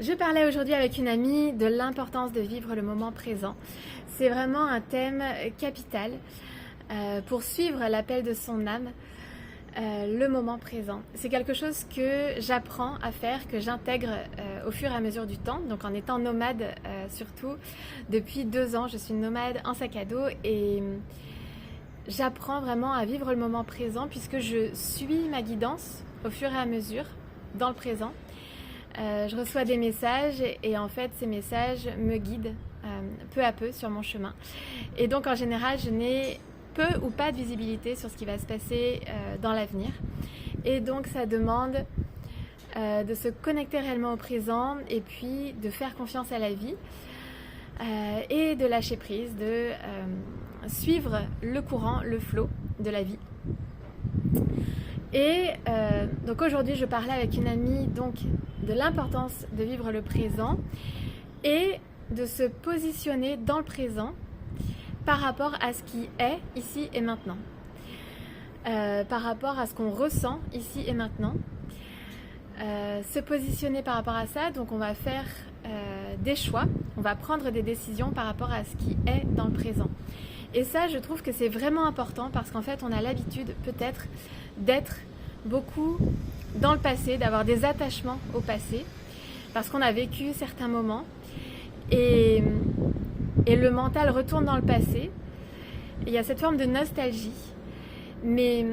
Je parlais aujourd'hui avec une amie de l'importance de vivre le moment présent. C'est vraiment un thème capital pour suivre l'appel de son âme, le moment présent. C'est quelque chose que j'apprends à faire, que j'intègre au fur et à mesure du temps, donc en étant nomade surtout. Depuis 2 ans, je suis nomade en sac à dos et j'apprends vraiment à vivre le moment présent puisque je suis ma guidance au fur et à mesure dans le présent. Je reçois des messages et en fait ces messages me guident peu à peu sur mon chemin. Et donc en général je n'ai peu ou pas de visibilité sur ce qui va se passer dans l'avenir. Et donc ça demande de se connecter réellement au présent et puis de faire confiance à la vie et de lâcher prise, de suivre le courant, le flot de la vie. Et donc aujourd'hui je parlais avec une amie donc de l'importance de vivre le présent et de se positionner dans le présent par rapport à ce qui est ici et maintenant, par rapport à ce qu'on ressent ici et maintenant, se positionner par rapport à ça. Donc on va faire des choix, on va prendre des décisions par rapport à ce qui est dans le présent. Et ça, je trouve que c'est vraiment important parce qu'en fait, on a l'habitude peut-être d'être beaucoup dans le passé, d'avoir des attachements au passé, parce qu'on a vécu certains moments et le mental retourne dans le passé. Il y a cette forme de nostalgie, mais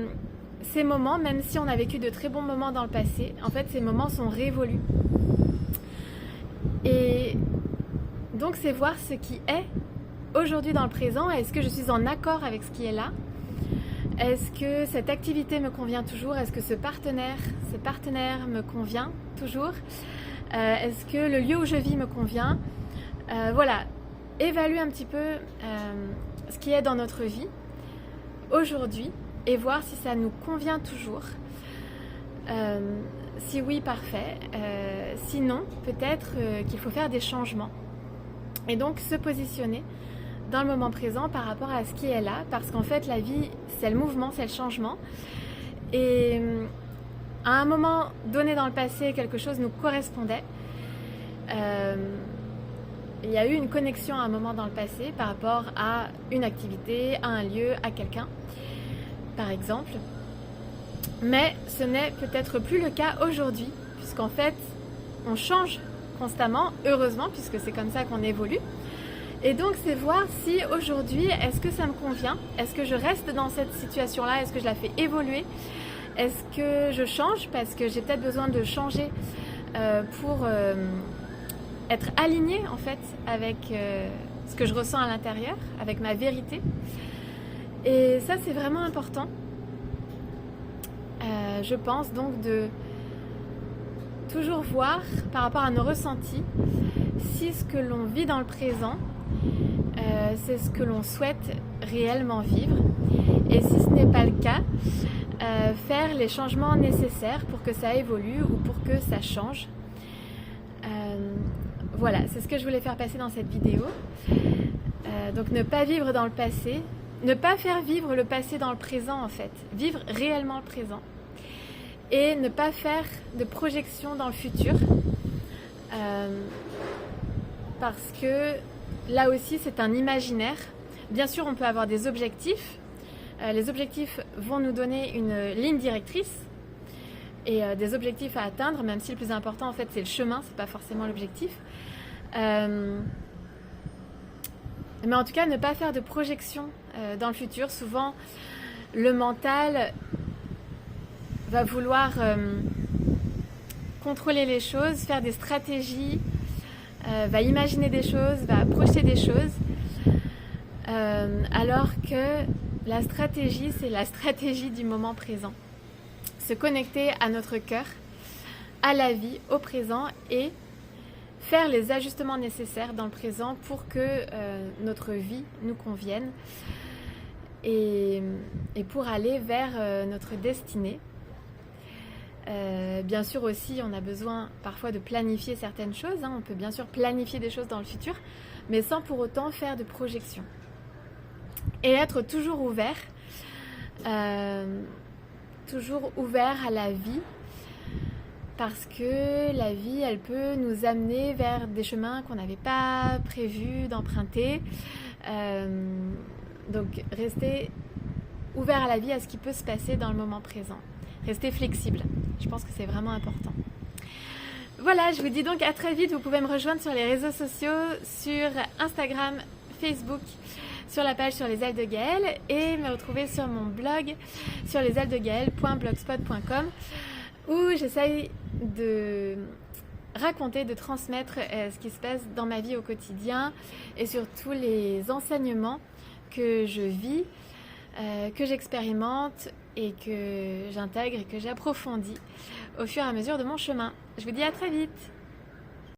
ces moments, même si on a vécu de très bons moments dans le passé, en fait, ces moments sont révolus. Et donc, c'est voir ce qui est aujourd'hui dans le présent. Est-ce que je suis en accord avec ce qui est là? Est-ce que cette activité me convient toujours? Est-ce que ce partenaire me convient toujours? Est-ce que le lieu où je vis me convient? Voilà, évaluer un petit peu ce qui est dans notre vie aujourd'hui et voir si ça nous convient toujours. Si oui, parfait. Sinon, peut-être qu'il faut faire des changements. Et donc se positionner dans le moment présent par rapport à ce qui est là, parce qu'en fait la vie c'est le mouvement, c'est le changement, et à un moment donné dans le passé quelque chose nous correspondait, il y a eu une connexion à un moment dans le passé par rapport à une activité, à un lieu, à quelqu'un par exemple, mais ce n'est peut-être plus le cas aujourd'hui, puisqu'en fait on change constamment, heureusement, puisque c'est comme ça qu'on évolue. Et donc c'est voir si aujourd'hui, est-ce que ça me convient? Est-ce que je reste dans cette situation-là? Est-ce que je la fais évoluer? Est-ce que je change? Parce que j'ai peut-être besoin de changer pour être alignée en fait avec ce que je ressens à l'intérieur, avec ma vérité. Et ça c'est vraiment important. Je pense donc de toujours voir par rapport à nos ressentis si ce que l'on vit dans le présent c'est ce que l'on souhaite réellement vivre, et si ce n'est pas le cas, faire les changements nécessaires pour que ça évolue ou pour que ça change. Voilà, c'est ce que je voulais faire passer dans cette vidéo. Donc ne pas vivre dans le passé, ne pas faire vivre le passé dans le présent en fait, vivre réellement le présent, et ne pas faire de projection dans le futur, parce que là aussi c'est un imaginaire. Bien sûr on peut avoir des objectifs, les objectifs vont nous donner une ligne directrice et des objectifs à atteindre, même si le plus important en fait c'est le chemin, c'est pas forcément l'objectif. Mais en tout cas ne pas faire de projection dans le futur. Souvent le mental va vouloir contrôler les choses, faire des stratégies, va imaginer des choses, va projeter des choses, alors que la stratégie, c'est la stratégie du moment présent. Se connecter à notre cœur, à la vie, au présent, et faire les ajustements nécessaires dans le présent pour que notre vie nous convienne et pour aller vers notre destinée. Bien sûr aussi on a besoin parfois de planifier certaines choses, on peut bien sûr planifier des choses dans le futur, mais sans pour autant faire de projection, et être toujours ouvert à la vie, parce que la vie, elle peut nous amener vers des chemins qu'on n'avait pas prévu d'emprunter. Donc rester ouvert à la vie, à ce qui peut se passer dans le moment présent. Rester flexible, je pense que c'est vraiment important. Voilà, je vous dis donc à très vite. Vous pouvez me rejoindre sur les réseaux sociaux, sur Instagram, Facebook, sur la page sur les ailes de Gaëlle, et me retrouver sur mon blog sur lesailedesdegaëlle.blogspot.com, où j'essaye de raconter, de transmettre ce qui se passe dans ma vie au quotidien et surtout les enseignements que je vis, que j'expérimente et que j'intègre et que j'approfondis au fur et à mesure de mon chemin. Je vous dis à très vite.